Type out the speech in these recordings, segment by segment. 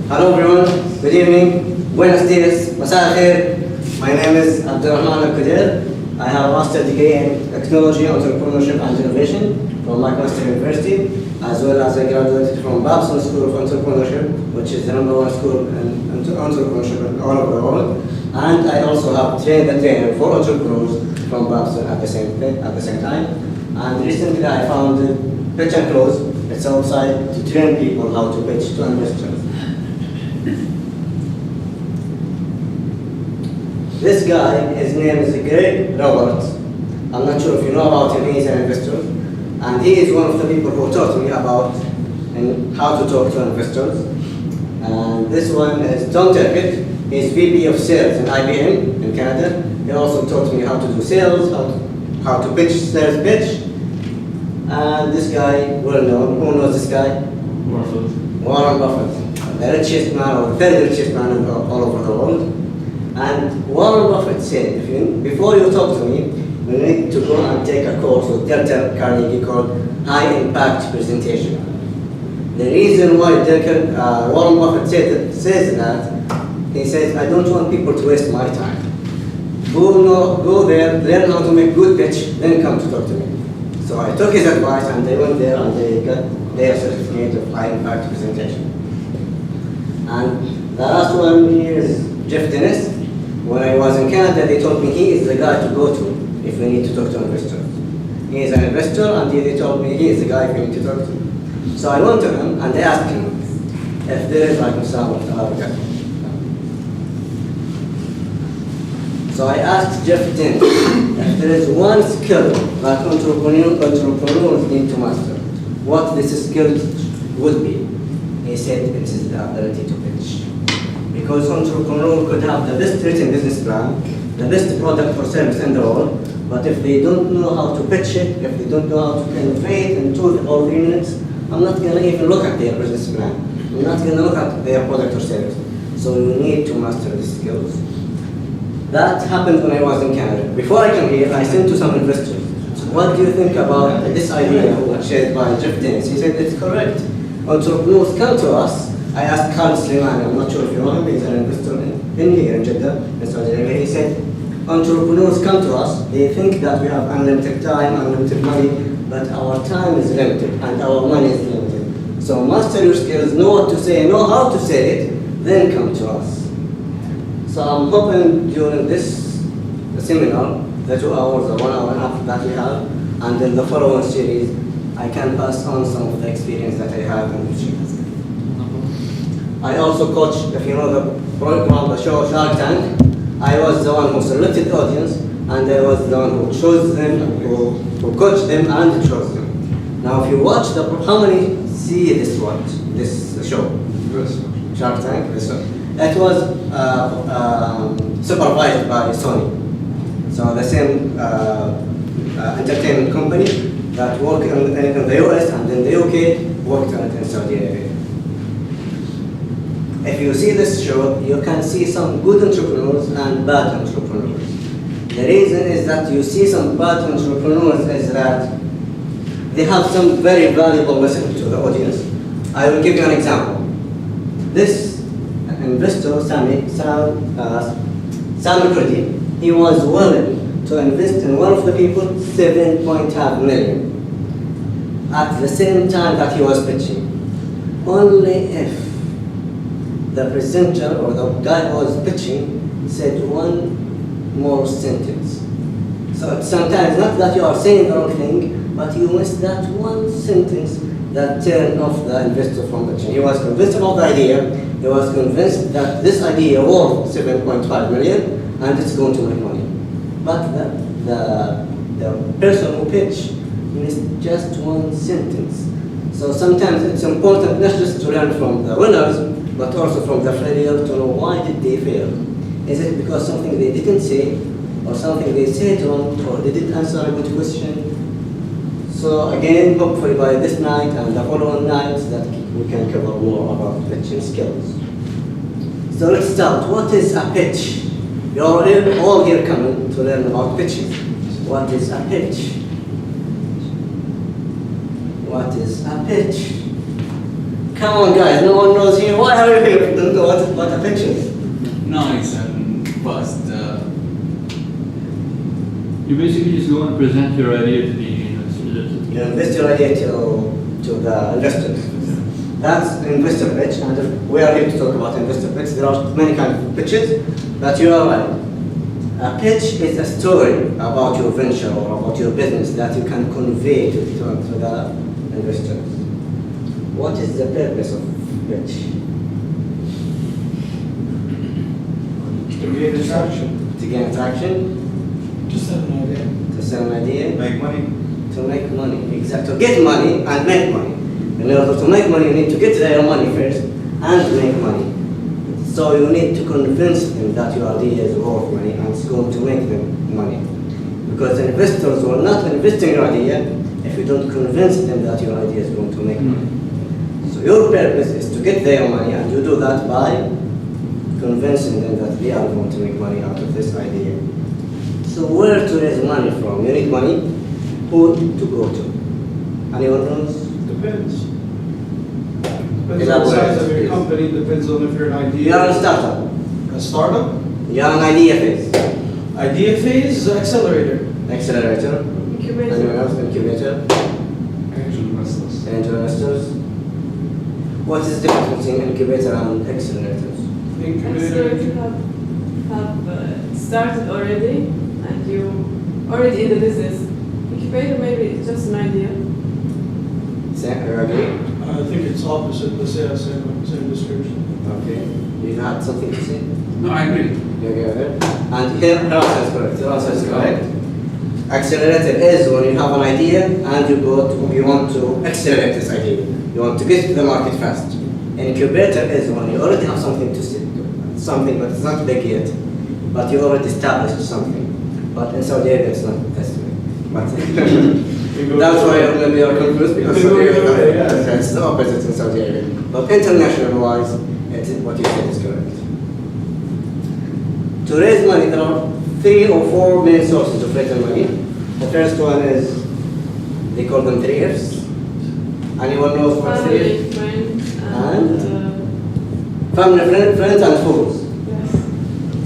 Hello everyone, good evening, buenos dias, masā al-khair. My name is Abdulrahman Alkhodair. I have a master's degree in technology, entrepreneurship and innovation from Lancaster University, as well as I graduated from Babson School of Entrepreneurship, which is the #1 school in entrepreneurship all over the world. And I also have trained the trainer for entrepreneurs from Babson at the same time. And recently I founded Pitch and Close. It's a website to train people how to pitch to investors. This guy, his name is Greg Robert. I'm not sure if you know about him. He's an investor, and he is one of the people who taught me about and how to talk to investors. And this one is Tom Turkett. He's VP of Sales in IBM in Canada. He also taught me how to do sales, how to pitch, sales pitch. And this guy, well known, who knows this guy? Warren Buffett, the richest man or the third richest man all over the world. And Warren Buffett said, before you talk to me, you need to go and take a course with Dale Carnegie called High Impact Presentation. The reason why Warren Buffett says that, he says, I don't want people to waste my time. Go there, learn how to make good pitch, then come to talk to me. So I took his advice and they went there and they got their certificate of High Impact Presentation. And the last one here is Jeff Dennis. When I was in Canada, they told me he is the guy to go to if we need to talk to investors. He is an investor, and they told me he is the guy we need to talk to. So I went to him and I asked him if there is like some Arabic. So I asked Jeff Dennis if there is one skill that entrepreneurs need to master, what this skill would be. He said it is the ability to pitch. Because entrepreneur could have the best written business plan, the best product or service in the world, but if they don't know how to pitch it, if they don't know how to convey it in 2 or 3 minutes, I'm not going to even look at their business plan. I'm not going to look at their product or service. So you need to master these skills. That happened when I was in Canada. Before I came here, I sent to some investors. What do you think about this idea shared by Jeff Dennis? He said it's correct. Entrepreneurs come to us. I asked Carl Slimani, I'm not sure if you know him, he's an investor in here in Jeddah, in Saudi Arabia. He said, entrepreneurs come to us, they think that we have unlimited time, unlimited money, but our time is limited and our money is limited. So master your skills, know what to say, know how to say it, then come to us. So I'm hoping during this seminar, the 2 hours or 1 hour and a half that we have, and in the following series, I can pass on some of the experience that I have in pitching. I also coach, if you know the program, the show Shark Tank. I was the one who selected the audience, and I was the one who chose them, who coached them and chose them. Now, if you watch how many see this show? Yes. Shark Tank. This one. It was supervised by Sony, so the same entertainment company that worked in the US and in the UK worked on it in Saudi Arabia. If you see this show, you can see some good entrepreneurs and bad entrepreneurs. The reason is that you see some bad entrepreneurs is that they have some very valuable message to the audience. I will give you an example. This investor, Sam Kurdi, he was willing to invest in one of the people $7.5 million at the same time that he was pitching. Only if the presenter or the guy who was pitching said one more sentence. So it's sometimes not that you are saying the wrong thing, but you missed that one sentence that turned off the investor from pitching. He was convinced about the idea. He was convinced that this idea worth $7.5 million and it's going to make money. But the person who pitched missed just one sentence. So sometimes it's important not just to learn from the winners, but also from the failure to know why did they fail. Is it because something they didn't say, or something they said wrong, or they didn't answer a good question? So again, hopefully by this night and the following nights that we can cover more about pitching skills. So let's start. What is a pitch? You're all here coming to learn about pitching. What is a pitch? What is a pitch? Come on guys, no one knows here. Why are you here? You basically just go and present your idea to the investors. You invest your idea to the investors. That's investor pitch, and we are here to talk about investor pitch. There are many kinds of pitches, but you are right. A pitch is a story about your venture or about your business that you can convey to the investors. What is the purpose of pitch? To gain attraction. To gain attraction? To sell an idea. To sell an idea? Make money. To make money, exactly. To get money and make money. In order to make money, you need to get their money first and make money. So you need to convince them that your idea is worth money and it's going to make them money. Because investors will not invest in your idea if you don't convince them that your idea is going to make money. So your purpose is to get their money, and you do that by convincing them that they are going to make money out of this idea. So where to raise money from? You need money. Who to go to? Anyone knows? Depends. Depends on the size of your company, depends on if you're an idea. You are a startup. A startup? You are an idea phase. Idea phase, accelerator. Accelerator. Incubator. Anyone else? Incubator. Angel investors. Angel investors. What is the difference between incubator and accelerators? Accelerator you have started already and you already in the business. Incubator maybe it's just an idea. Agree? I think it's opposite, but yeah, same description. Okay. You had something to say? No, I agree. You agree with it? And here, her answer is correct. Your answer is correct. Accelerator is when you have an idea and you want to accelerate this idea. You want to get to the market fast. Incubator is when you already have something to say, something, but it's not big yet. But you already established something. But in Saudi Arabia, it's not this way. But that's why maybe you're confused, because Saudi Arabia, it's the opposite in Saudi Arabia. But international wise, what you said is correct. To raise money, there are 3 or 4 main sources of raising money. The first one is, they call them 3 Fs. Anyone knows what 3 Family, Fs? friends, Family, friends, and fools. yes.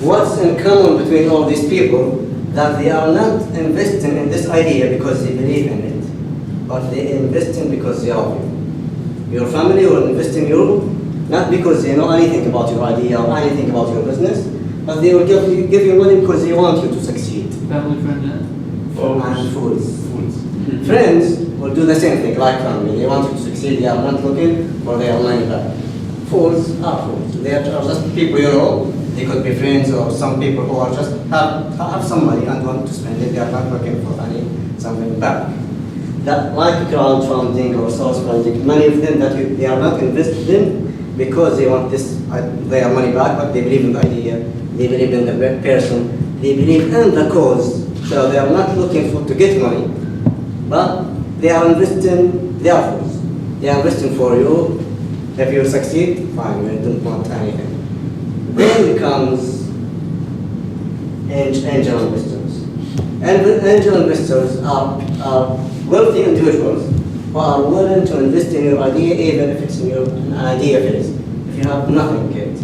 What's in common between all these people? That they are not investing in this idea because they believe in it, but they investing because they love you. Your family will invest in you not because they know anything about your idea or anything about your business, but they will give you money because they want you to succeed. Family, friend, And fools. Friends will do the same thing like family. They want you to succeed. They are not looking for their money back. Fools are fools. They are just people you know. They could be friends or some people who are just have some money and want to spend it. They are not looking for something back. That like crowdfunding or source funding, many of them they are not invested in because they want their money back, but they believe in the idea, they believe in the person, they believe in the cause. So they are not looking to get money, but they are investing. They are fools. They are investing for you. If you succeed, fine. You don't want anything. Then comes angel investors. Angel investors are wealthy individuals who are willing to invest in your idea even if it's in an idea phase. If you have nothing yet,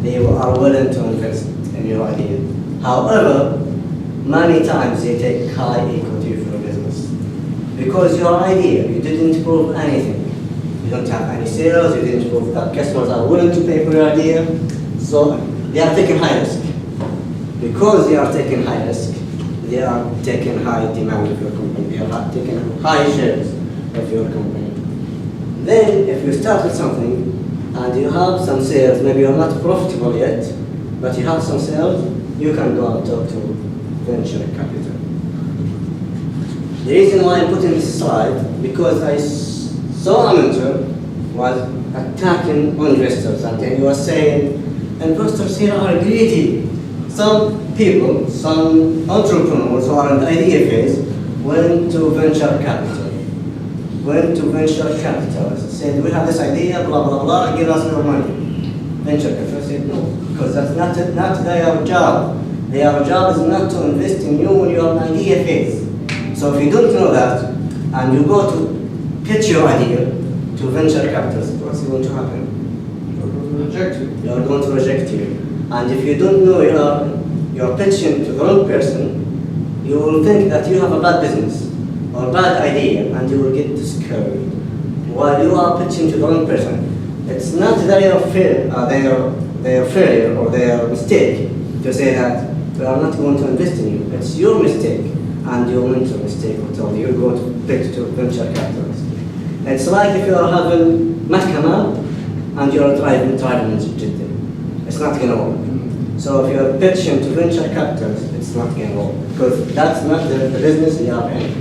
they are willing to invest in your idea. However, many times they take high equity for business. Because your idea, you didn't prove anything. You don't have any sales, you didn't prove that customers are willing to pay for your idea. So they are taking high risk. Because they are taking high risk, they are taking high demand of your company. They are taking high shares of your company. Then if you start with something and you have some sales, maybe you're not profitable yet, but you have some sales, you can go and talk to venture capital. The reason why I'm putting this slide, because I saw a mentor was attacking investors, and then he was saying, investors here are greedy. Some people, some entrepreneurs who are in the idea phase went to venture capital. Said, we have this idea, blah, blah, blah, give us your money. Venture capital said, no, because that's not their job. Their job is not to invest in you when you are in the idea phase. So if you don't know that, and you go to pitch your idea to venture capitalists, what's going to happen? They are going to reject you. And if you don't know you're pitching to the wrong person, you will think that you have a bad business or bad idea, and you will get discouraged while you are pitching to the wrong person. It's not their failure or their mistake to say that we are not going to invest in you. It's your mistake and your mentor mistake who told you go to pitch to venture capitalists. It's like if you are having mahkama and you are driving in Jeddah. It's not going to work. So if you are pitching to venture capitalists, it's not going to work because that's not the business they are in.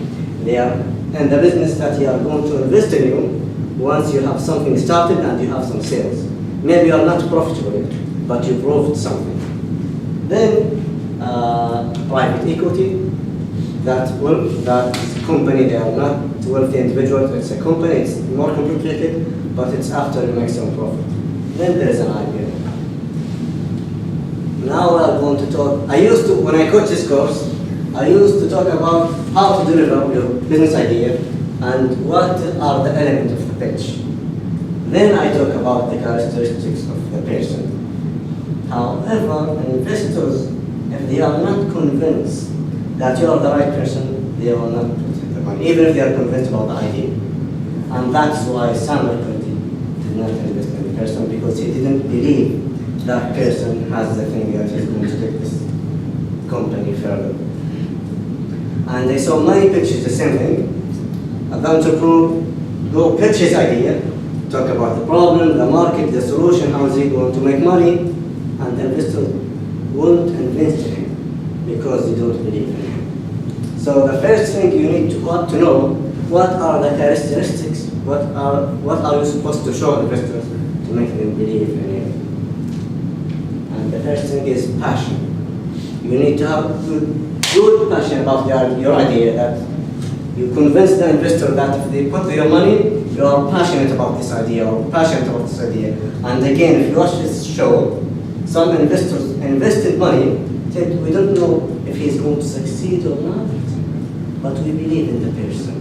They are in the business that they are going to invest in you once you have something started and you have some sales. Maybe you are not profitable yet, but you proved something. Then private equity, that company, they are not wealthy individuals, it's a company, it's more complicated, but it's after you make some profit. Then there is an idea. Now we are going to talk, when I coach this course, I used to talk about how to deliver your business idea and what are the elements of the pitch. Then I talk about the characteristics of the person. However, investors, if they are not convinced that you are the right person, they will not put the money, even if they are convinced about the idea. And that's why Samuel did not invest in the person, because he didn't believe that person has the thing that is going to take this company further. And they saw many pitches the same thing. The entrepreneur go pitch his idea, talk about the problem, the market, the solution, how is he going to make money, and the investors won't invest in him because they don't believe in him. So the first thing you need to know, what are the characteristics, what are you supposed to show investors to make them believe in you. And the first thing is passion. You need to have good passion about your idea, that you convince the investor that if they put their money, you are passionate about this idea or passionate about this idea. And again, if you watch this show, some investors invested money, said we don't know if he's going to succeed or not, but we believe in the person.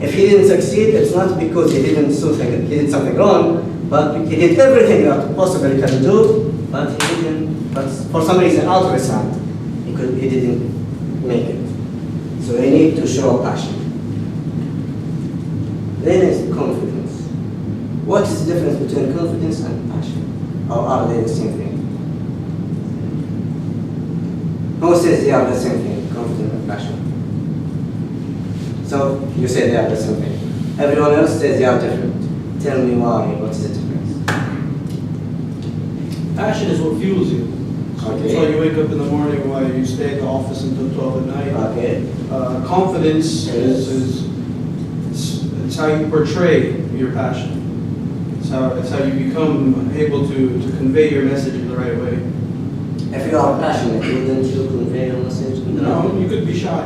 If he didn't succeed, it's not because he did something wrong, but he did everything that possibly can do, but he didn't, but for some reason out of his hand, he didn't make it. So you need to show passion. Then is confidence. What is the difference between confidence and passion? Or are they the same thing? Who says they are the same thing, confidence and passion? So you say they are the same thing. Everyone else says they are different. Tell me why, what is the difference? Passion is what fuels you. Okay. That's why you wake up in the morning, why you stay at the office until 12 at night. Okay. Confidence is it's how you portray your passion. It's how you become able to convey your message in the right way. If you are passionate, wouldn't you convey your message? No, you could be shy.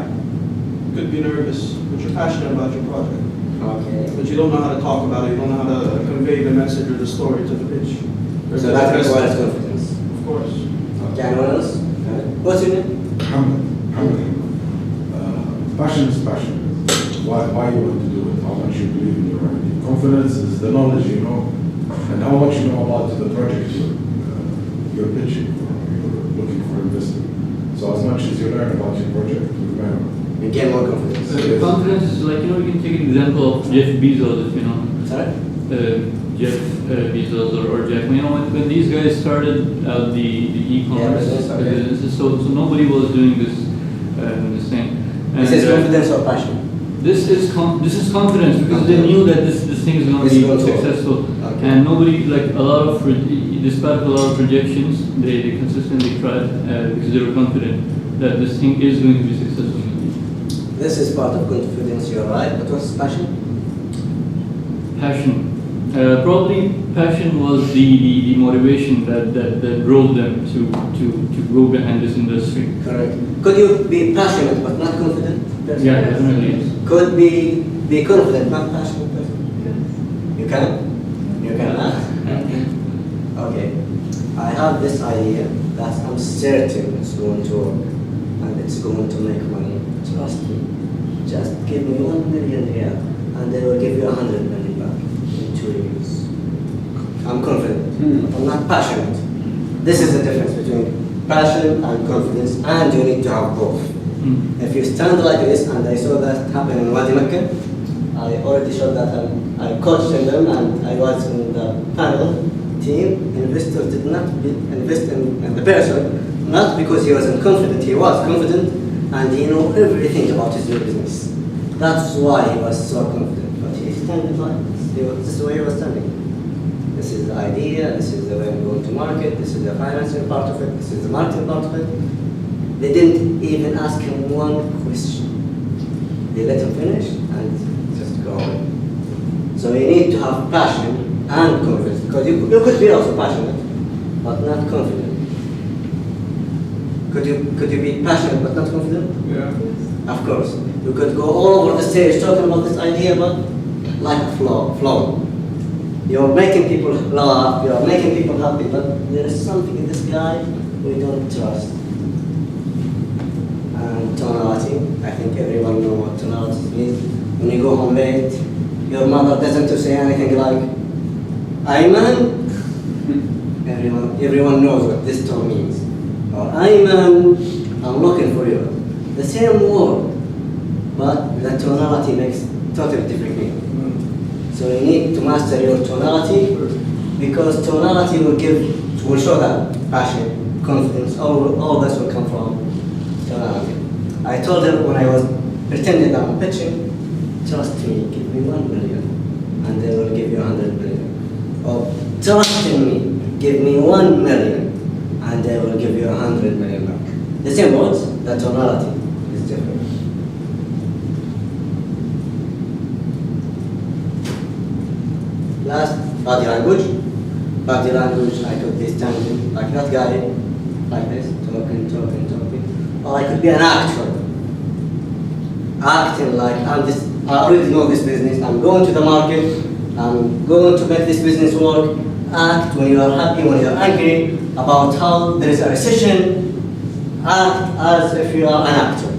You could be nervous, but you're passionate about your project. Okay. But you don't know how to talk about it, you don't know how to convey the message or the story to the pitch. So that requires confidence. Of course. Okay, anyone else? What's your name? Hamid. Passion is passion. Why you want to do it, how much you believe in your idea. Confidence is the knowledge you know, and how much you know about the project you're pitching or you're looking for investment. So as much as you learn about your project, you learn. You gain more confidence. Confidence is like, you can take an example of Jeff Bezos, if you know. Sorry? Jeff Bezos or Jeff, when these guys started out the e-commerce business, so nobody was doing this thing. And, this is confidence or passion? This is confidence, because they knew that this thing is going to be successful. Okay. And nobody, like despite a lot of projections, they consistently tried because they were confident that this thing is going to be successful. This is part of confidence, you're right, but what's passion? Passion. Probably passion was the motivation that drove them to go behind this industry. Correct. Could you be passionate but not confident? Yeah, definitely. Could be confident, not passionate person? You can? You cannot? Okay. I have this idea that I'm certain it's going to work and it's going to make money. Trust me. Just give me 1 million here and they will give you 100 million back in 2 years. I'm confident, but I'm not passionate. This is the difference between passion and confidence, and you need to have both. If you stand like this, and I saw that happen in Wadi Mecca, I already showed that I coached them and I was in the panel team. Investors did not invest in the person, not because he wasn't confident, he was confident and he knew everything about his new business. That's why he was so confident, but he standing like this is the way he was standing. This is the idea, this is the way I'm going to market, this is the financing part of it, this is the marketing part of it. They didn't even ask him one question. They let him finish and just go away. So you need to have passion and confidence, because you could be also passionate, but not confident. Could you be passionate but not confident? Yeah. Of course. You could go all over the stage talking about this idea, but like a flow. You're making people laugh, you're making people happy, but there is something in this guy we don't trust. And tonality, I think everyone knows what tonality means. When you go home late, your mother doesn't say anything like, Ayman. Everyone knows what this tone means. Or Ayman, I'm looking for you. The same word, but the tonality makes totally different meaning. So you need to master your tonality, because tonality will show that passion, confidence, all this will come from tonality. I told them when I was pretending that I'm pitching, trust me, give me 1 million, and they will give you 100 million. Or trust in me, give me 1 million, and they will give you 100 million back. The same words, the tonality is different. Last, body language. Body language, I could be standing like that guy, like this, talking. Or I could be an actor. Acting like I already know this business, I'm going to the market, I'm going to make this business work. Act when you are happy, when you are angry, about how there is a recession. Act as if you are an actor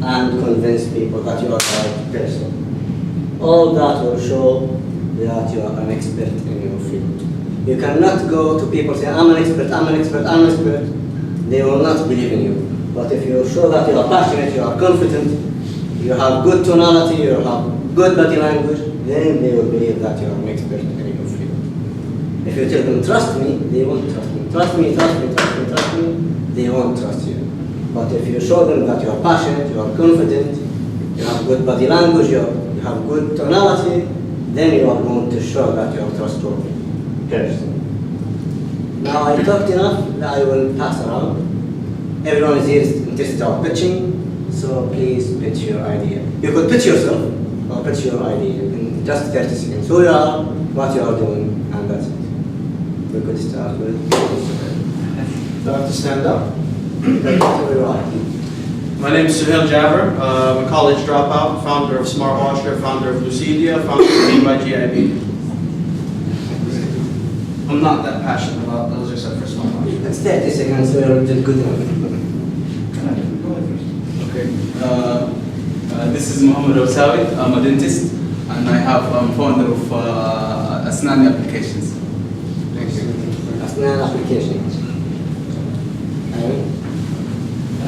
and convince people that you are the right person. All that will show that you are an expert in your field. You cannot go to people saying, I'm an expert. They will not believe in you. But if you show that you are passionate, you are confident, you have good tonality, you have good body language, then they will believe that you are an expert in your field. If you tell them, trust me, they won't trust me. Trust me, they won't trust you. But if you show them that you are passionate, you are confident, you have good body language, you have good tonality, then you are going to show that you are trustworthy person. Now I talked enough, I will pass around. Everyone is here interested about pitching, so please pitch your idea. You could pitch yourself or pitch your idea in just 30 seconds. Who you are, what you are doing, and that's it. We could start with. Do I have to stand up? Who you are. My name is Suhail Jabber. I'm a college dropout, founder of Smartwasher, founder of Lucidia, founder of Team by GIB. I'm not that passionate about those except for Smartwasher. It's 30 seconds, so you're doing good enough. Okay. This is Muhammad Osawi. I'm a dentist, and I'm founder of Asnani Applications. Thank you. Asnan Applications.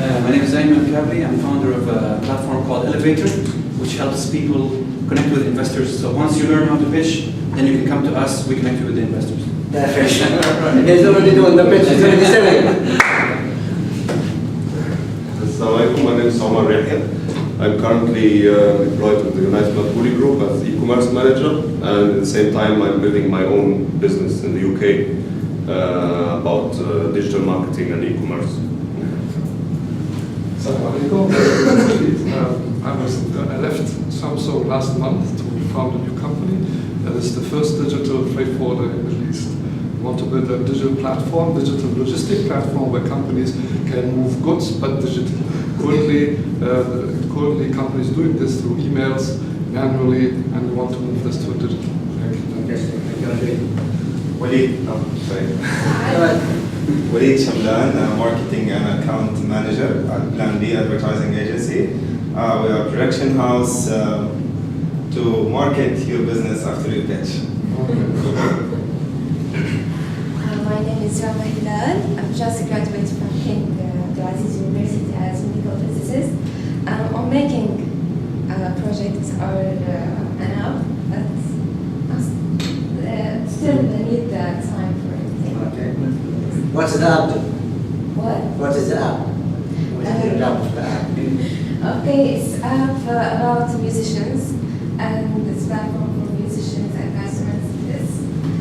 My name is Ayman Kabli. I'm founder of a platform called Elevator, which helps people connect with investors. So once you learn how to pitch, then you can come to us, we connect you with the investors. Perfect. He's already doing the pitch, he's already selling. Assalamu alaikum, my name is Omar Yahya. I'm currently employed with the United Matbuli Group as e-commerce manager, and at the same time I'm building my own business in the UK about digital marketing and e-commerce. Assalamu alaikum. I left Samsung last month to found a new company that is the first digital freight forwarder in the Middle East. We want to build a digital platform, digital logistic platform where companies can move goods but digitally. Currently companies doing this through emails, manually, and we want to move this to digital. Thank you. Walid, Walid Shamlan, marketing and account manager at Plan B Advertising Agency. We are a production house to market your business after you pitch. My name is Rama Hilal. I'm just a graduate from King Abdulaziz University as medical physicist. I'm making projects or an app that still need the time for everything. Okay. What's the app? What? What is the app? What is the app of the app? Okay, it's app about musicians, and it's platform for musicians and customers.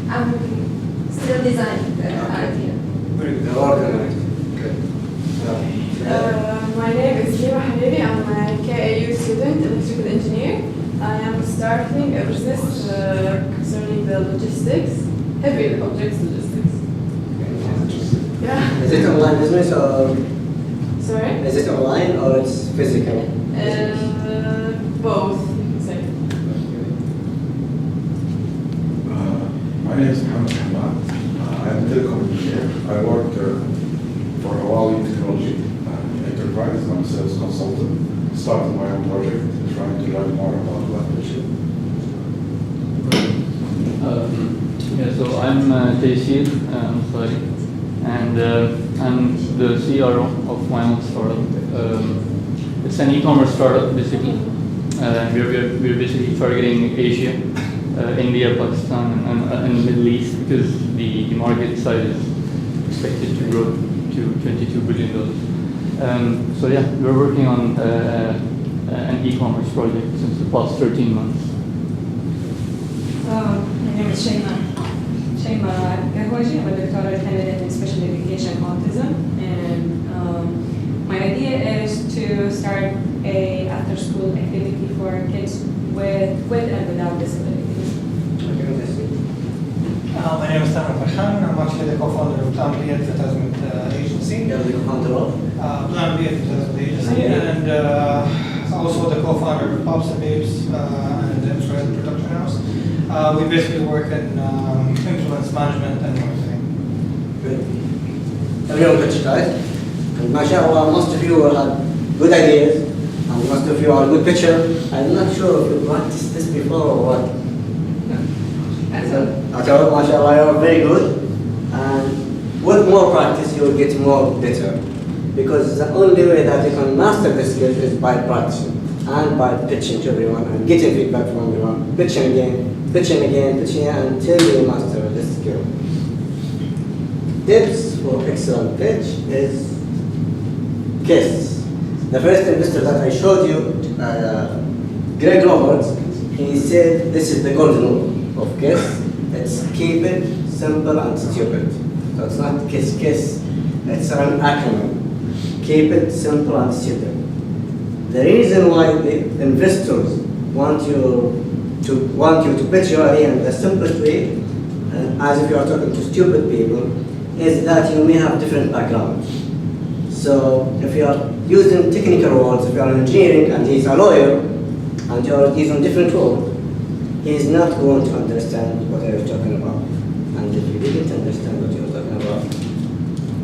I'm still designing the idea. Very good. Organized. Good. My name is Lima Habibi. I'm a KAU student, electrical engineer. I am starting a business concerning the logistics, heavy objects logistics. Yeah. Is it online business or? Sorry? Is it online or it's physical? Both. Say. My name is Mohammed Hamad. I'm a telecom engineer. I work for Huawei Technology Enterprise. I'm a sales consultant. Started my own project, trying to learn more about language. Yeah, so I'm Taysir Ansari, and I'm the CRO of my own startup. It's an e-commerce startup, basically. We're basically targeting Asia, India, Pakistan, and the Middle East, because the market size is expected to grow to $22 billion. So yeah, we're working on an e-commerce project since the past 13 months. My name is Shayma Gahwaji. I'm a doctoral candidate in special education autism, and my idea is to start a after-school activity for kids with and without disabilities. My name is Tamer Farhan. I'm actually the co-founder of Plan B Advertisement Agency. You're the co-founder of? Plan B Advertisement Agency, and also the co-founder of Pops and Babes and Israel Production House. We basically work in influence management and marketing. Good. Everyone good, guys? And mashallah, most of you will have good ideas, and most of you are good pitcher. I'm not sure if you practiced this before or what. Mashallah, you're very good, and with more practice you will get more better, because the only way that you can master the skill is by practicing and by pitching to everyone and getting feedback from everyone, pitching again, pitching until you master the skill. Tips for excellent pitch is KISS. The first investor that I showed you, Greg Roberts, he said this is the golden rule of KISS. It's keep it simple and stupid. So it's not KISS, it's an acronym. Keep it simple and stupid. The reason why the investors want you to pitch your idea in the simplest way, as if you are talking to stupid people, is that you may have different backgrounds. So if you are using technical words, if you are in engineering and he's a lawyer, and you are using different words, he is not going to understand what I was talking about. And if you didn't understand what you were talking about,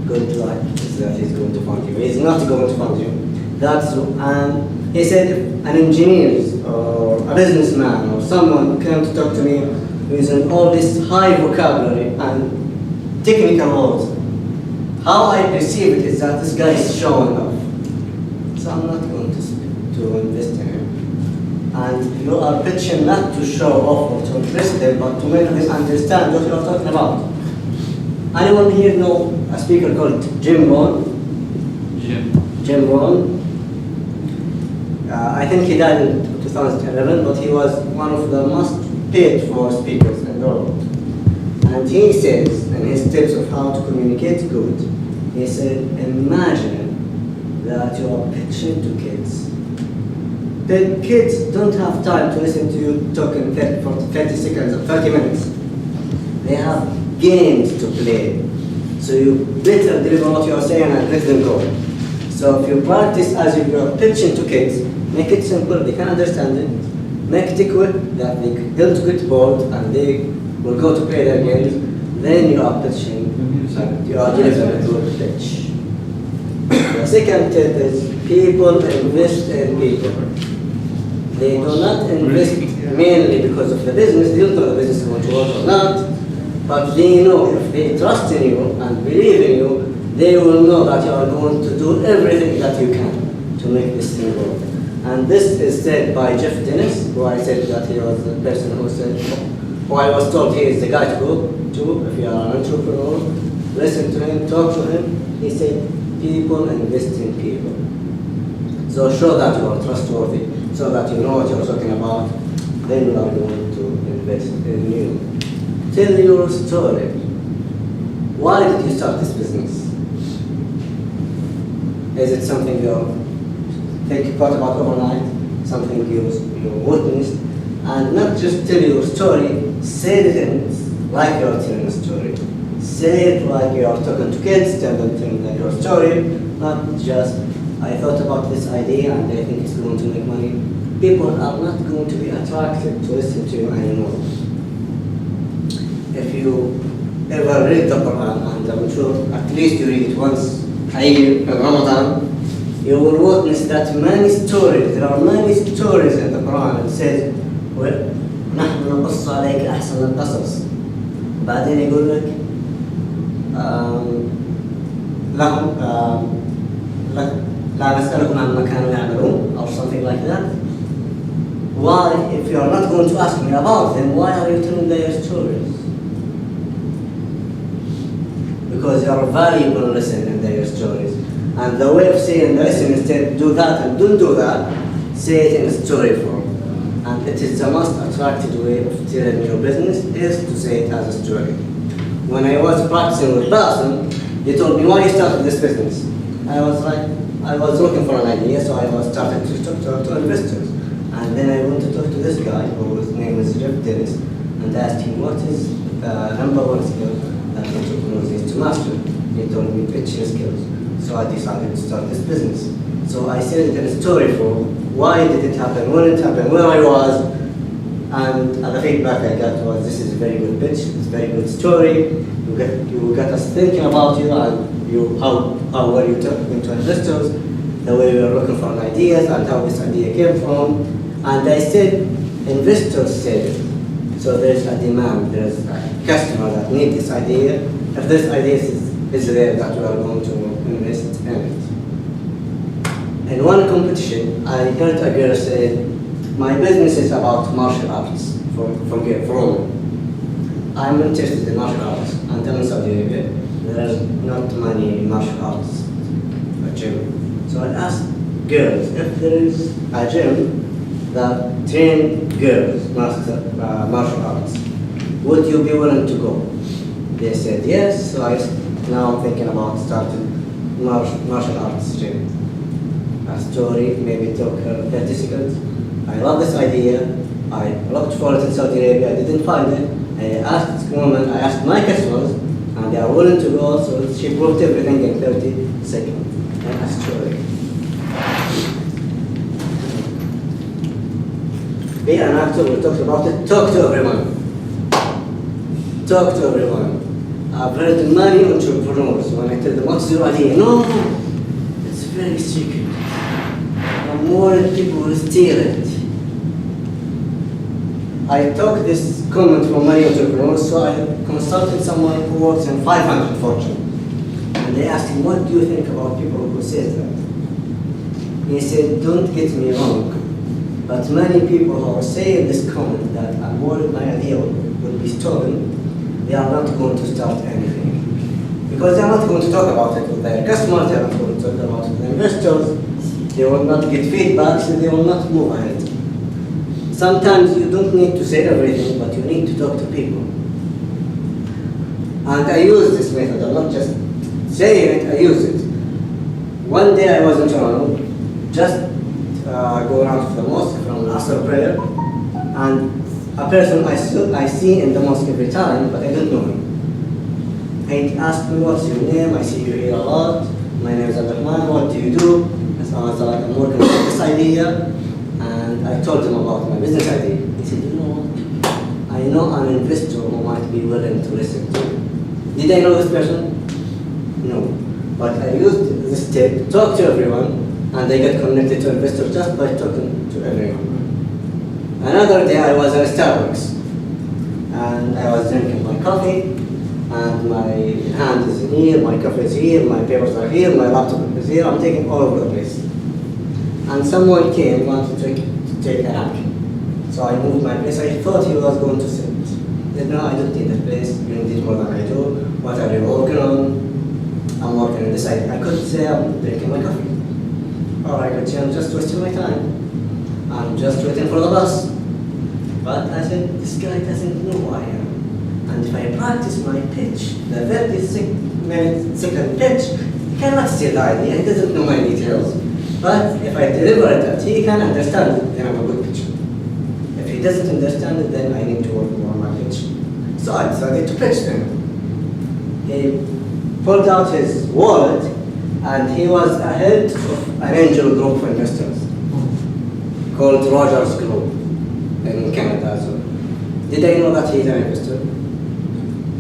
good luck is that he's going to fund you. He's not going to fund you. And he said if an engineer or a businessman or someone came to talk to me using all this high vocabulary and technical words, how I perceive it is that this guy is showing off. So I'm not going to invest in him. And you are pitching not to show off or to impress them, but to make them understand what you are talking about. Anyone here know a speaker called Jim Rohn? Jim Rohn. I think he died in 2011, but he was one of the most paid for speakers in the world. And he says, in his tips of how to communicate good, he said, imagine that you are pitching to kids. The kids don't have time to listen to you talking for 30 seconds or 30 minutes. They have games to play. So you better deliver what you are saying and let them go. So if you practice as if you are pitching to kids, make it simple, they can understand it. Make it quick, that they don't get bored and they will go to play their games. Then you are pitching, and you are delivering a good pitch. The second tip is people invest in people. They do not invest mainly because of the business. They don't know the business is going to work or not, but they know if they trust in you and believe in you, they will know that you are going to do everything that you can to make this thing work. And this is said by Jeff Dennis, who I said that he was the person who said, who I was told he is the guy to go to if you are an entrepreneur. Listen to him, talk to him. He said, people invest in people. So show that you are trustworthy, so that you know what you're talking about, then you are going to invest in you. Tell your story. Why did you start this business? Is it something you thought about overnight, something you witnessed? And not just tell your story, say it in like you're telling a story. Say it like you're talking to kids, tell them your story, not just, I thought about this idea and I think it's going to make money. People are not going to be attracted to listen to you anymore. If you ever read the Quran, and I'm sure at least you read it once a year in Ramadan, you will witness that many stories, there are many stories in the Quran. It says, نحن نقص عليك أحسن القصص. بعدين يقول لك لهم لا نسألكم عما كانوا يعملون or something like that. Why, if you are not going to ask me about them, why are you telling their stories? Because you are valuable listening in their stories. And the way of saying listen instead, do that and don't do that, say it in a story form. And it is the most attractive way of telling your business is to say it as a story. When I was practicing with Basim, he told me, why you started this business? I was like, I was looking for an idea, so I was starting to talk to investors. And then I went to talk to this guy, whose name is Jeff Dennis, and asked him, what is the number one skill that entrepreneurs need to master? He told me pitching skills. So I decided to start this business. So I said it in a story form. Why did it happen? When it happened? Where I was? And the feedback I got was, this is a very good pitch. It's a very good story. You got us thinking about you and how were you talking to investors, the way we were looking for ideas and how this idea came from. And I said, investors said it. So there's a demand. There's a customer that needs this idea. If this idea is there, that we are going to invest in it. In one competition, I heard a girl say, my business is about martial arts for women. I'm interested in martial arts, and in Saudi Arabia, there is not many martial arts gym. So I asked girls if there is a gym that train girls master martial arts, would you be willing to go? They said yes, so now I'm thinking about starting martial arts gym. A story, maybe took 30 seconds. I love this idea. I looked for it in Saudi Arabia. I didn't find it. I asked women, I asked my customers, and they are willing to go. So she proved everything in 30 seconds. And a story. Be an actor. We talked about it. Talk to everyone. Talk to everyone. I've heard many entrepreneurs when I tell them what's your idea. No, it's very secret. The more people will steal it. I took this comment from many entrepreneurs, so I consulted someone who works in 500 Fortune. And they asked him, what do you think about people who say that? He said, don't get me wrong, but many people who are saying this comment that I'm worried my idea will be stolen, they are not going to start anything. Because they are not going to talk about it with their customers, they are not going to talk about it with investors, they will not get feedback, so they will not move ahead. Sometimes you don't need to say everything, but you need to talk to people. And I use this method, I'm not just saying it, I use it. One day I was in Toronto, just going out to the mosque from Asr prayer, and a person I see in the mosque every time, but I don't know him. He asked me, what's your name? I see you here a lot. My name is Abdulrahman, what do you do? So I was like, I'm working on this idea. And I told him about my business idea. He said, you know what? I know an investor who might be willing to listen to you. Did I know this person? No. But I used this tip, talk to everyone, and I get connected to investors just by talking to everyone. Another day I was at Starbucks, and I was drinking my coffee, and my hand is here, my cup is here, my papers are here, my laptop is here, I'm taking all over the place. And someone came, wanted to take a hack. So I moved my place. I thought he was going to sit. He said, no, I don't need the place. You need more than I do. What are you working on? I'm working on this. I could say I'm drinking my coffee. Or I could say I'm just wasting my time. I'm just waiting for the bus. But I said, this guy doesn't know who I am. And if I practice my pitch, the 30-second pitch, he cannot steal the idea. He doesn't know my details. But if I deliver it that he can understand it, then I'm a good pitcher. If he doesn't understand it, then I need to work more on my pitch. So I decided to pitch them. He pulled out his wallet, and he was ahead of an angel group of investors called Rogers Group in Canada as well. Did I know that he's an investor?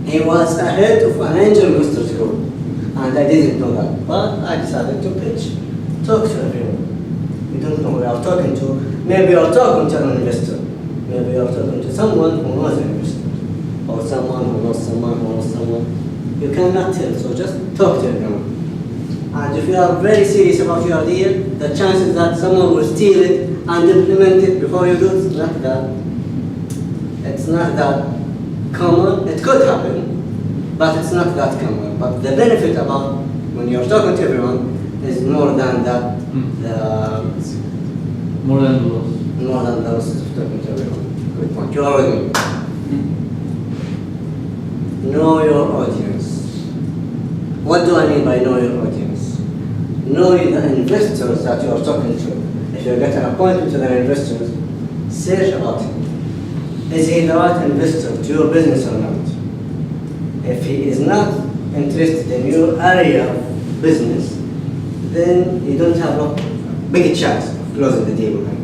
He was ahead of an angel investors group, and I didn't know that. But I decided to pitch. Talk to everyone. You don't know who you are talking to. Maybe you are talking to an investor. Maybe you are talking to someone who knows an investor. Or someone who knows someone who knows someone. You cannot tell, so just talk to everyone. And if you are very serious about your idea, the chances that someone will steal it and implement it before you do it, it's not that common. It could happen, but it's not that common. But the benefit about when you're talking to everyone is more than that. More than the loss. More than the loss of talking to everyone. Good point. You are with me. Know your audience. What do I mean by know your audience? Knowing the investors that you are talking to. If you get an appointment with an investor, search about him. Is he the right investor to your business or not? If he is not interested in your area of business, then you don't have a big chance of closing the deal with him.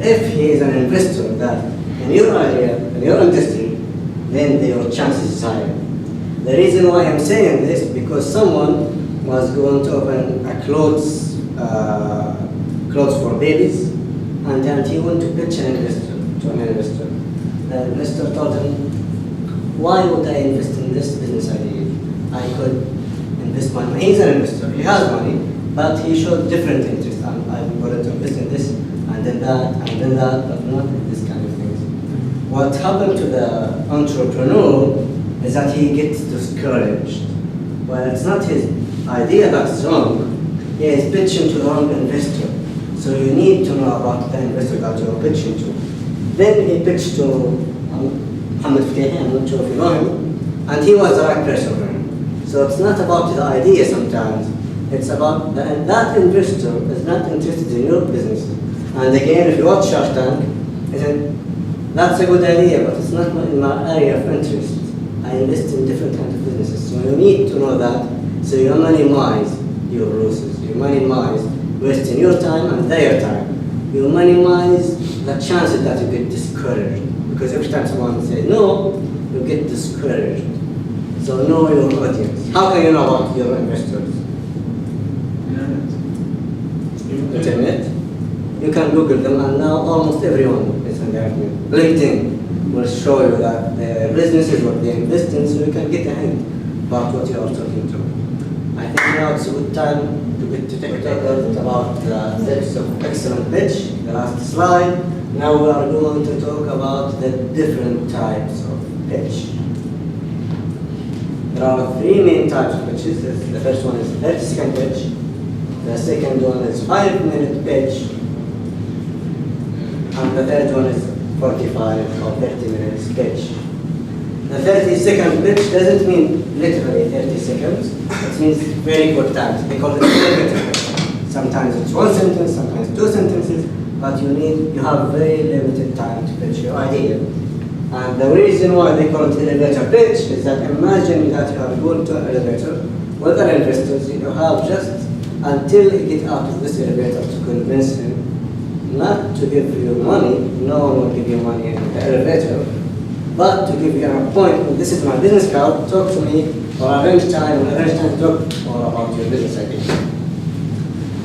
If he is an investor that in your area, in your industry, then your chances is higher. The reason why I'm saying this is because someone was going to open a clothes for babies, and then he went to pitch an investor. The investor told him, why would I invest in this business idea? I could invest my money. He's an investor, he has money, but he showed different interest. I'm going to invest in this, and then that, but not in this kind of things. What happened to the entrepreneur is that he gets discouraged. Well, it's not his idea that's wrong. He is pitching to the wrong investor. So you need to know about the investor that you're pitching to. Then he pitched to Muhammad Fatahi, I'm not sure if you know him, and he was the right person for him. So it's not about the idea sometimes. It's about that investor is not interested in your business. And again, if you watch Shark Tank, that's a good idea, but it's not in my area of interest. I invest in different kinds of businesses. So you need to know that, so you minimize your losses. You minimize wasting your time and their time. You minimize the chances that you get discouraged. Because every time someone says no, you get discouraged. So know your audience. How can you know about your investors? Internet. You can Google them, and now almost everyone is on the internet. LinkedIn will show you that their businesses, what they invest in, so you can get a hint about what you are talking to. I think now it's a good time to take a look about the steps of excellent pitch, the last slide. Now we are going to talk about the different types of pitch. There are three main types of pitches. The first one is 30-second pitch. The second one is 5-minute pitch. And the third one is 45 or 30 minutes pitch. The 30-second pitch doesn't mean literally 30 seconds. It means very good time. They call it elevator. Sometimes it's one sentence, sometimes two sentences, but you have very limited time to pitch your idea. And the reason why they call it elevator pitch is that imagine that you are going to an elevator with an investor. You have just until you get out of this elevator to convince him not to give you money. No one will give you money in the elevator, but to give you an appointment. This is my business card. Talk to me, or arrange time to talk more about your business idea.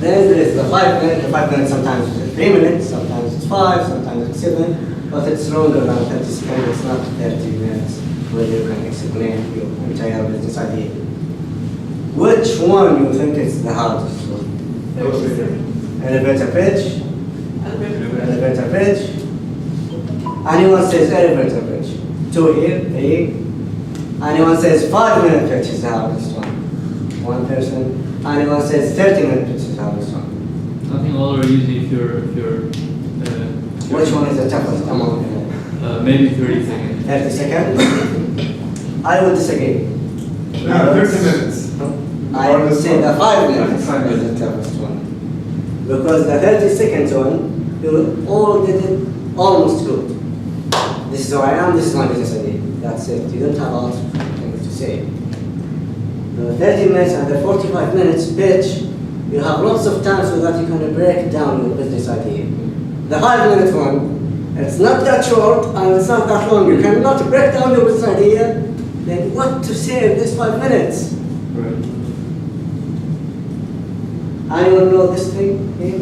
Then there is the 5 minutes. The 5 minutes sometimes it's 3 minutes, sometimes it's 5, sometimes it's 7, but it's longer than 30 seconds. It's not 30 minutes. where you can explain your entire business idea. Which one you think is the hardest one? Elevator pitch? Elevator pitch? Anyone says elevator pitch? 2 here, 3. Anyone says 5-minute pitch is the hardest one? 1 person. Anyone says 30-minute pitch is the hardest one? I think all are easy if you're Which one is the toughest among them? maybe 30 seconds. 30 seconds? I would disagree. No, 30 minutes. I would say the 5 minutes is the toughest one. Because the 30 seconds one, you all did it almost good. This is who I am, this is my business idea. That's it. You don't have a lot of things to say. The 30 minutes and the 45 minutes pitch, you have lots of time so that you can break down your business idea. The 5-minute one, it's not that short and it's not that long. You cannot break down your business idea. Then what to say in this 5 minutes? Right. Anyone know this thing here?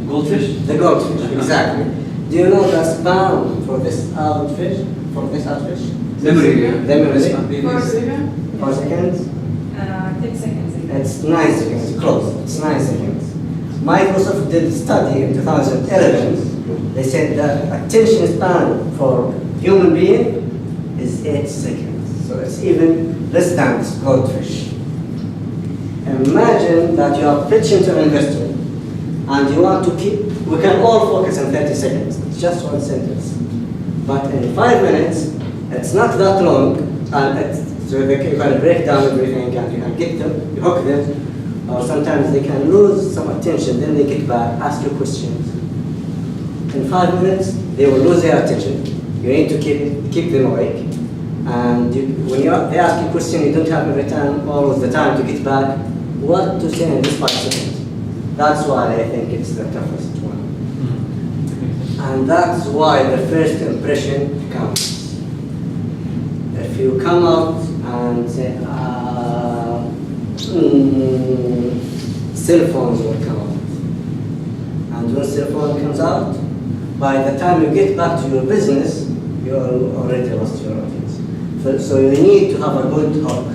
Goldfish? The goldfish, exactly. Do you know the span for this outfish? Memory. The memory. 4 seconds. 4 seconds. 10 seconds. It's 9 seconds. Close. It's 9 seconds. Microsoft did a study in 2011. They said that attention span for human being is 8 seconds. So it's even less than this goldfish. Imagine that you are pitching to an investor and you want to keep, we can all focus on 30 seconds. It's just one sentence. But in 5 minutes, it's not that long, and so you can break down everything and you can get them, you hook them, or sometimes they can lose some attention, then they get back, ask you questions. In 5 minutes, they will lose their attention. You need to keep them awake. And when they ask you a question, you don't have every time, always the time to get back what to say in this 5 seconds. That's why I think it's the toughest one. And that's why the first impression counts. If you come out and say, cell phones will come out. And when cell phone comes out, by the time you get back to your business, you already lost your audience. So you need to have a good hook.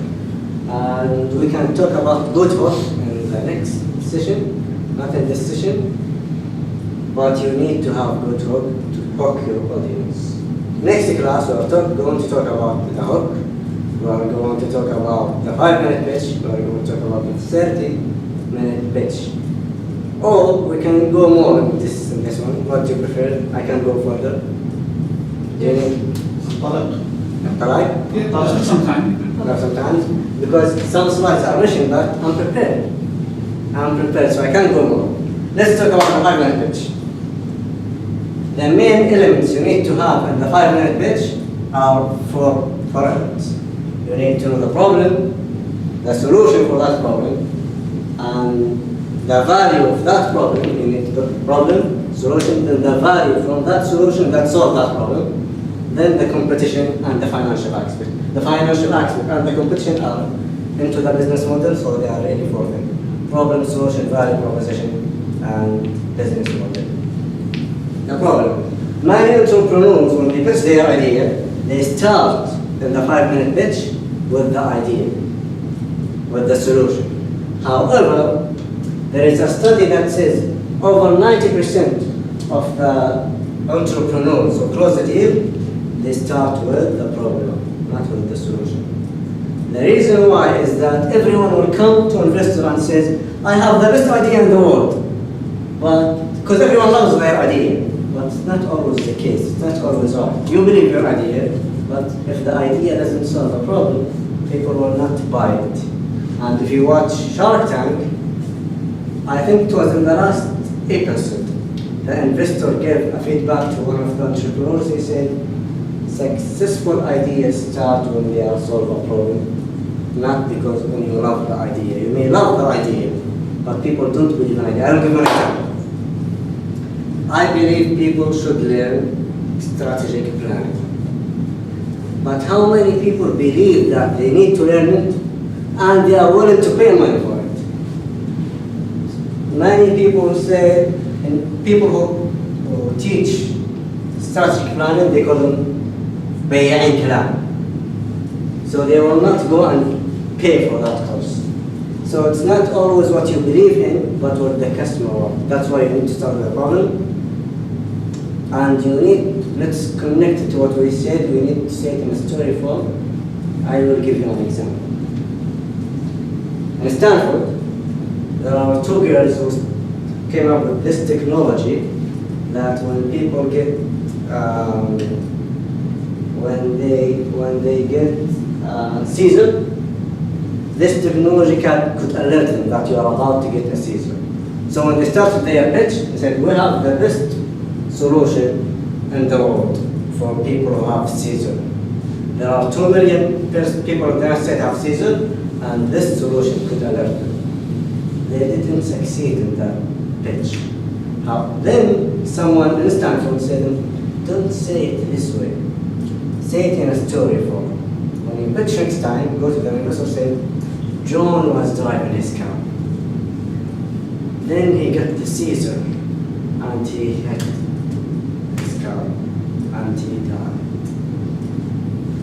And we can talk about good hook in the next session, not in this session. But you need to have good hook to hook your audience. Next class, we are going to talk about the hook. We are going to talk about the 5-minute pitch. We are going to talk about the 30-minute pitch. Or we can go more in this one. What do you prefer? I can go further. Jenny? Yeah, sometimes. Sometimes. Because some slides are mentioned, but I'm prepared. So I can go more. Let's talk about the 5-minute pitch. The main elements you need to have in the 5-minute pitch are four elements. You need to know the problem, the solution for that problem, and the value of that problem. You need the problem, solution, then the value from that solution that solves that problem, then the competition and the financial aspect. The financial aspect and the competition are into the business model, so they are ready for them. Problem, solution, value, proposition, and business model. The problem. Many entrepreneurs, when they pitch their idea, they start in the 5-minute pitch with the idea, with the solution. However, there is a study that says over 90% of the entrepreneurs who close the deal, they start with the problem, not with the solution. The reason why is that everyone will come to an investor and says, I have the best idea in the world. But because everyone loves their idea, but it's not always the case, it's not always right. You believe your idea, but if the idea doesn't solve a problem, people will not buy it. And if you watch Shark Tank, I think it was in the last episode, the investor gave a feedback to one of the entrepreneurs. He said, successful ideas start when they are solve a problem, not because when you love the idea. You may love the idea, but people don't believe in the idea. I'll give you an example. I believe people should learn strategic planning. But how many people believe that they need to learn it and they are willing to pay money for it? Many people say, and people who teach strategic planning, they call them بياعين كلام. So they will not go and pay for that course. So it's not always what you believe in, but what the customer wants. That's why you need to start with the problem. And you need, let's connect it to what we said, we need to say it in a story form. I will give you an example. In Stanford, there are two girls who came up with this technology that when people get, when they get seizure, this technology could alert them that you are about to get a seizure. So when they started their pitch, they said, we have the best solution in the world for people who have seizure. There are 2 million people in the United States have seizure, and this solution could alert them. They didn't succeed in that pitch. Then someone in Stanford said, don't say it this way. Say it in a story form. When you pitch next time, go to the investor and say, John was driving his car. Then he got the seizure, and he hit his car, and he died.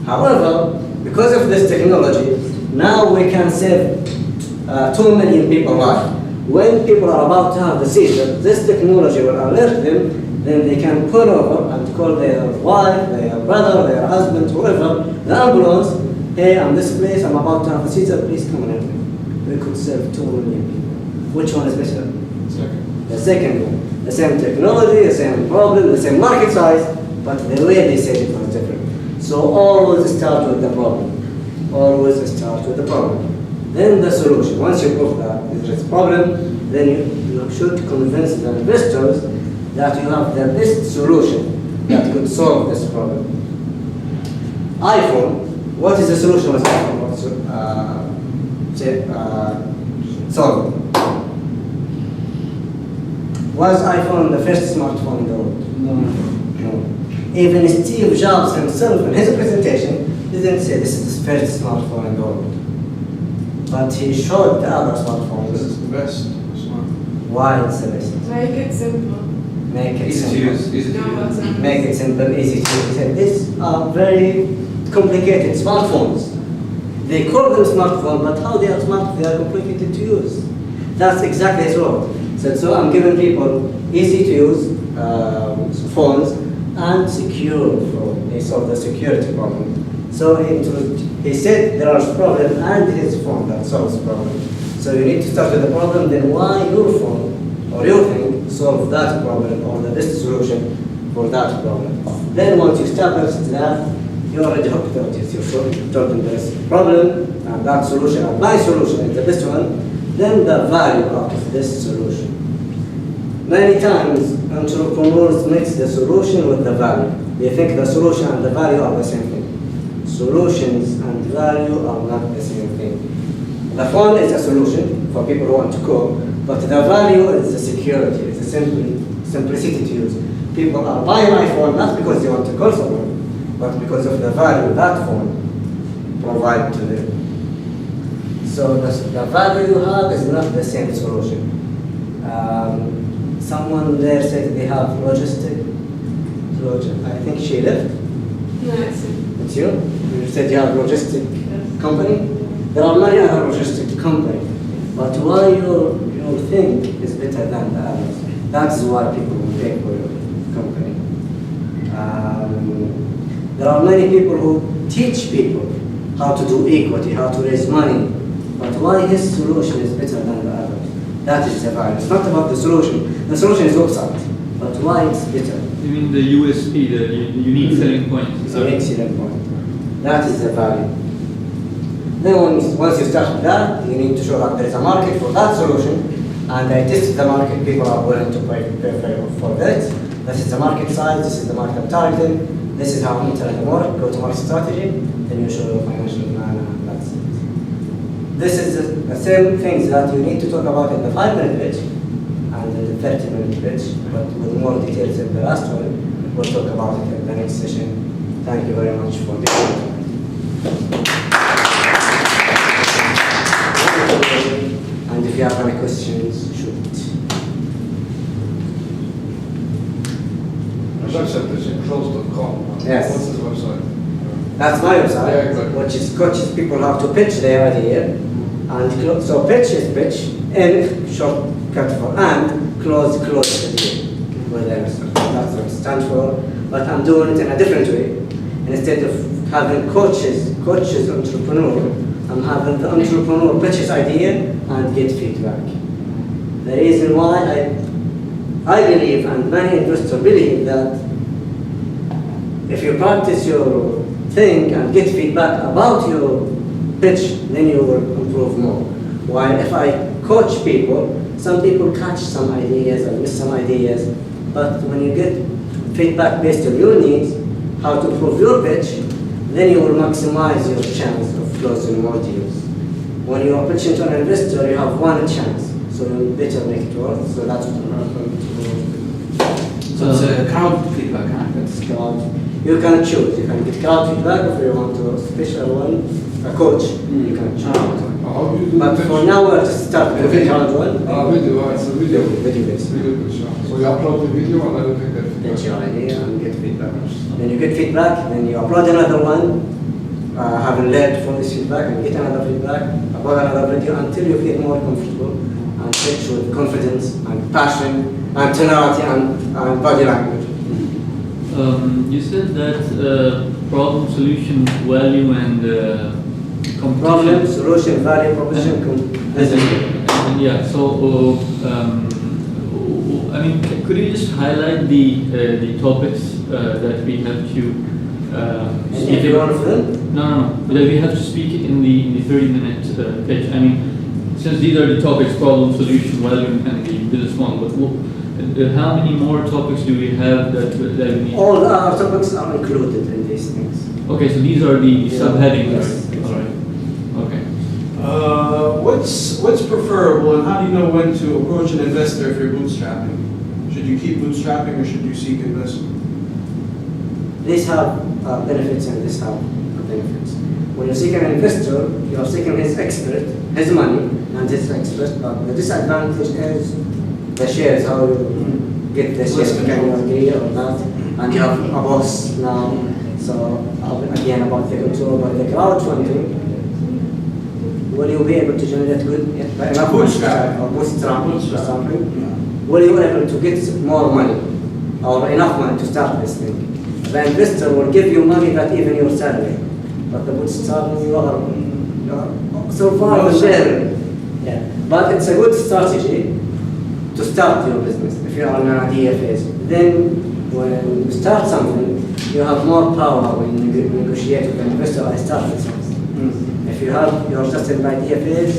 However, because of this technology, now we can save 2 million people lives. When people are about to have the seizure, this technology will alert them, then they can pull over and call their wife, their brother, their husband, whoever, the ambulance. Hey, I'm this place, I'm about to have a seizure, please come and help me. We could save 2 million people. Which one is better? Second. The second one. The same technology, the same problem, the same market size, but the way they said it was different. So always start with the problem. Always start with the problem. Then the solution. Once you prove that there is a problem, then you should convince the investors that you have the best solution that could solve this problem. iPhone, what is the solution with iPhone? Solve. Was iPhone the first smartphone in the world? No. Even Steve Jobs himself in his presentation didn't say this is the first smartphone in the world. But he showed the other smartphones. This is the best smartphone. Why it's the best? Make it simple. Make it Easy to simple. use. Easy to No, use. what's Make it simple, easy to use. These are very complicated smartphones. They call them smartphone, but how they are smart, they are complicated to use. That's exactly his word. So I'm giving people easy to use phones and secure phone. They solve the security problem. So he said there are problems and his phone that solves the problem. So you need to start with the problem, then why your phone or your thing solve that problem or the best solution for that problem. Then once you establish that, you already hooked out. You're told them there's a problem and that solution and my solution is the best one, then the value of this solution. Many times entrepreneurs mix the solution with the value. They think the solution and the value are the same thing. Solutions and value are not the same thing. The phone is a solution for people who want to call, but the value is the security, it's the simplicity to use. People are buying my phone not because they want to call someone, but because of the value that phone provides to them. So the value you have is not the same solution. Someone there said they have logistic. I think she left. No, it's It's you? You said you have logistic company? There are many other logistic companies, but why your thing is better than the others? That's why people will pay for your company. There are many people who teach people how to do equity, how to raise money, but why his solution is better than the others? That is the value. It's not about the solution. The solution is website, but why it's better? You mean the USP, the unique selling point? It's an excellent point. That is the value. Then once you start with that, you need to show that there is a market for that solution, and I tested the market, people are willing to pay for that. This is the market size, this is the market I'm targeting, this is how I'm entering work, go-to-market strategy, then you show your financial plan, and that's it. This is the same things that you need to talk about in the 5-minute pitch and in the 30-minute pitch, but with more details in the last one. We'll talk about it in the next session. Thank you very much for being here. And if you have any questions, shoot. Website is close.com. Yes. What's this website? That's my website, Yeah, exactly. which is coaches people how to pitch their idea. And so pitch is pitch, in shortcut for, and close the deal with the investor. That's what it stands for. But I'm doing it in a different way. Instead of having coaches entrepreneur, I'm having the entrepreneur pitch his idea and get feedback. The reason why I believe, and many investors believe, that if you practice your thing and get feedback about your pitch, then you will improve more. While if I coach people, some people catch some ideas and miss some ideas, but when you get feedback based on your needs, how to improve your pitch, then you will maximize your chance of closing more deals. When you are pitching to an investor, you have one chance, so you better make it work. So that's what I'm going to do. So it's a crowd feedback, huh? It's crowd. You can choose. You can get crowd feedback if you want to special one, a coach. You can choose. How do you do But the for pitch? now, we're just starting with the crowd one. Video, it's a video. Video based. Video pitch, yeah. So you upload the video and then you can get That's your feedback. idea and get feedback. Then you get feedback, then you upload another one, having learned from this feedback, and get another feedback, upload another video until you feel more comfortable and pitch with confidence and passion and tonality and body language. You said that problem, solution, value, and Problem, competition. solution, value, proposition, And yeah, so I mean, could you just highlight the topics that we have to speak Every one of them? No, that we have to speak in the 30-minute pitch. I mean, since these are the topics, problem, solution, value, and the business model, but how many more topics do we have that we need? All our topics are included in these things. Okay, so these are the subheadings, Yes. right? All right. Okay. What's preferable, and how do you know when to approach an investor if you're bootstrapping? Should you keep bootstrapping or should you seek investment? These have benefits and these have benefits. When you seek an investor, you are seeking his expert, his money, and his expert. But the disadvantage is the shares, how you get the shares, can you agree or not? And you have a boss now. So again, about the control, about the crowdfunding, will you be able to generate good enough Bootstrap. or bootstrap or Bootstrap. something? Will you be able to get more money or enough money to start this thing? The investor will give you money that even your salary, but the bootstrap you are surviving there. Yeah, but it's a good strategy to start your business if you are in an idea phase. Then when you start something, you have more power when you negotiate with an investor. I started something. If you are just in the idea phase,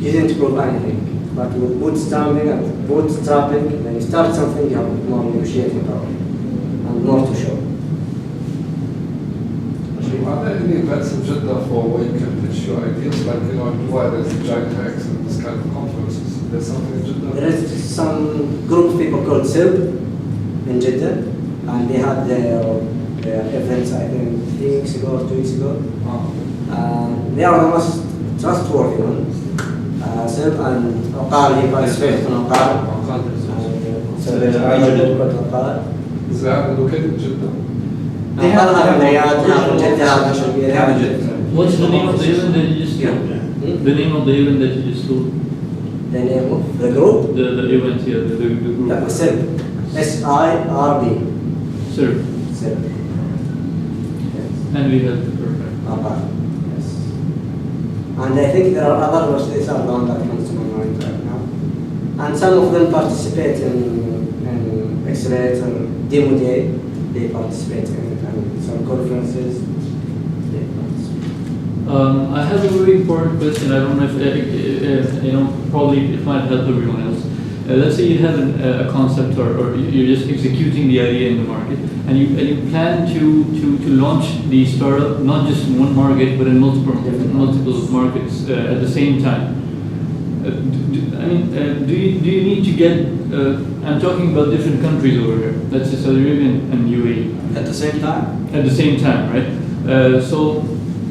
you didn't prove anything. But with bootstrapping, when you start something, you have more negotiating power and more to show. Are there any events in Jeddah for where you can pitch your ideas? Like, you know, in Dubai there's the Giant Hacks and this kind of conferences. There's something in Jeddah? There is some group of people called SIB in Jeddah, and they had their events, I think, 3 weeks ago or 2 weeks ago. They are the most trustworthy ones. SIB and Oqal, he participated in Oqal. So there's a group called Oqal. Is that located in Jeddah? They have in Riyadh, they have in Jeddah, They have a jet. What's the name of the event that you just told? The name of the event that you just told? The name of the group? The event here, the group. That was SIRB. SIRB. Sir. SIRB. And we have the program. Yes. And I think there are others, these are the ones that comes to my mind right now. And some of them participate in Accelerator Demo Day. They participate in some conferences. They participate. I have a very important question. I don't know if, probably it might help everyone else. Let's say you have a concept or you're just executing the idea in the market and you plan to launch the startup not just in one market but in multiple markets at the same time. Do you need to get, I'm talking about different countries over here, let's say Saudi Arabia and UAE. At the same time? At the same time, right? So,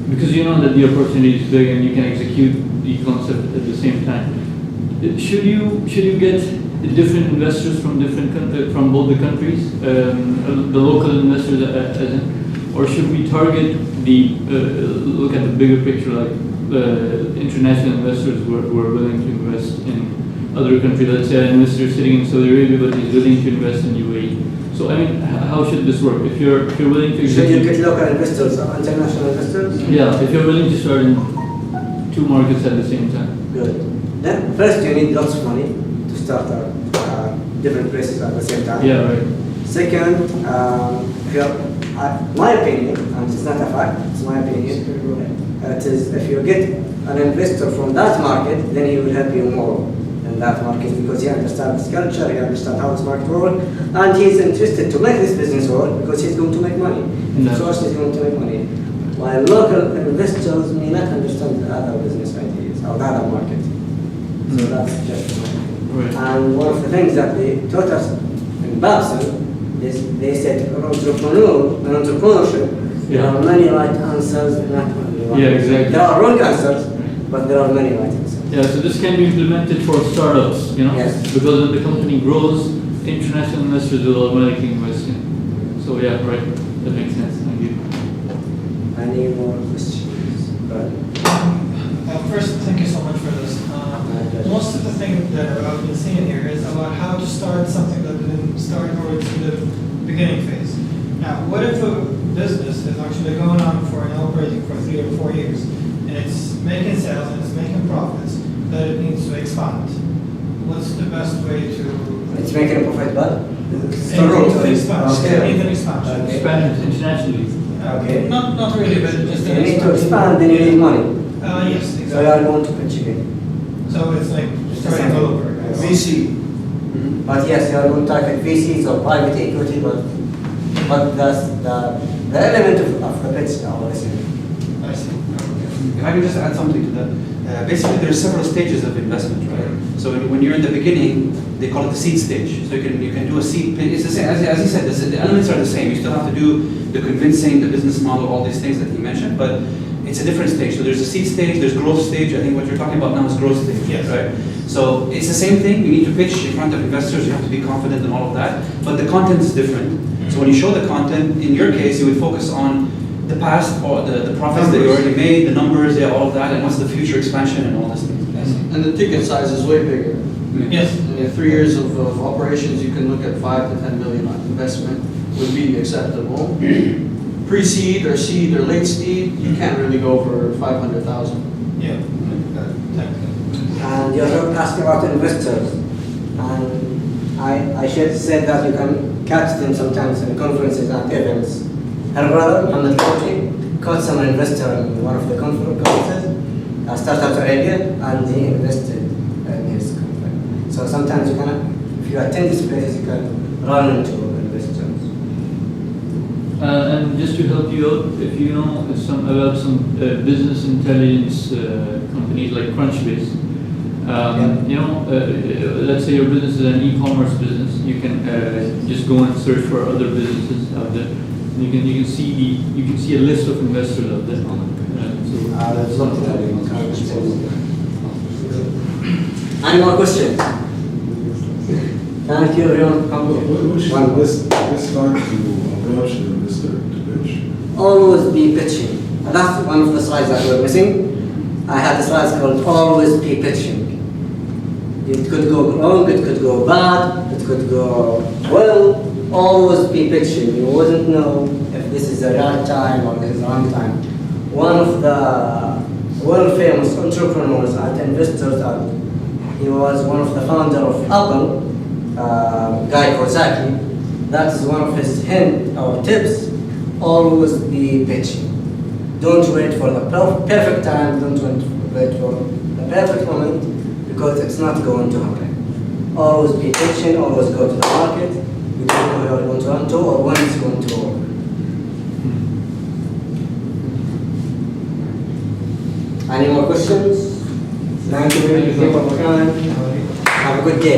because you know that the opportunity is big and you can execute the concept at the same time. Should you get different investors from from both the countries, the local investors as in? or should we target the look at the bigger picture, like international investors who are willing to invest in other countries? Let's say an investor sitting in Saudi Arabia, but he's willing to invest in UAE. So I mean, how should this work? If you're willing to should you get local investors or international investors? Yeah, if you're willing to start in 2 markets at the same time. Good. Then first you need lots of money to start different places at the same time. Yeah, right. Second, if you're, my opinion, and it's not a fact, it's my opinion, it is if you get an investor from that market, then he will help you more in that market because he understands culture, he understands how this market works, and he's interested to make this business work because he's going to make money. No. So he's going to make money. While local investors may not understand the other business ideas or the other market. So that's just my opinion. Right. And one of the things that they taught us in Babson is they said entrepreneurship, there are many right answers, not only one. Yeah, exactly. There are wrong answers, but there are many right answers. Yeah, so this can be implemented for startups, you know? Yes. Because when the company grows, international investors will automatically invest in. So yeah, right. That makes sense. Thank you. Any more questions? First, thank you so much for this. Most of the thing that I've been seeing here is about how to start something that didn't start or it's in the beginning phase. Now, what if a business is actually going on for and operating for 3 or 4 years, and it's making sales and it's making profits, that it needs to expand? What's the best way to... It's making a profit, but? Even expansion. Okay. Expand internationally. Okay. Not really, but just... You need to expand, then you need money. Yes, exactly. So you are going to pitch again. So it's like starting all over. VC. But yes, you are going to target VCs or private equity, but that's the element of the pitch now, I see. I see. If I can just add something to that. Basically, there are several stages of investment, right? So when you're in the beginning, they call it the seed stage. So you can do a seed. It's the same as he said. The elements are the same. You still have to do the convincing, the business model, all these things that he mentioned, but it's a different stage. So there's a seed stage, there's growth stage. I think what you're talking about now is growth stage, yes. Right? So it's the same thing. You need to pitch in front of investors. You have to be confident in all of that. But the content is different. So when you show the content, in your case, you would focus on the past or the profits that you already made, the numbers, yeah, all of that, and what's the future expansion and all this things. And the ticket size is way bigger. Yes. In 3 years of operations, you can look at 5 to 10 million investment would be acceptable. Pre-seed or seed or late seed, you can't really go for 500,000. Yeah. And you're asking about investors. And I should say that you can catch them sometimes in conferences and events. Her brother, Mohammed Fauci, caught some investor in one of the conferences, Startup Arabia, and he invested in his company. So sometimes you can, if you attend these places, you can run into investors. And just to help you out, if you know about some business intelligence companies like Crunchbase, you know, let's say your business is an e-commerce business, you can just go and search for other businesses out there. You can see a list of investors out there. There's something that you can say. Any more questions? Thank you, everyone. Which is the best time to approach the investor to pitch? Always be pitching. That's one of the slides that we're missing. I had a slide called always be pitching. It could go wrong, it could go bad, it could go well. Always be pitching. You wouldn't know if this is the right time or this is the wrong time. One of the world-famous entrepreneurs and investors, he was one of the founders of Apple, Guy Kawasaki. That is one of his hints or tips. Always be pitching. Don't wait for the perfect time. Don't wait for the perfect moment because it's not going to happen. Always be pitching. Always go to the market. You don't know who you're going to run to or when it's going to work. Any more questions? Thank you very much for coming. Have a good day.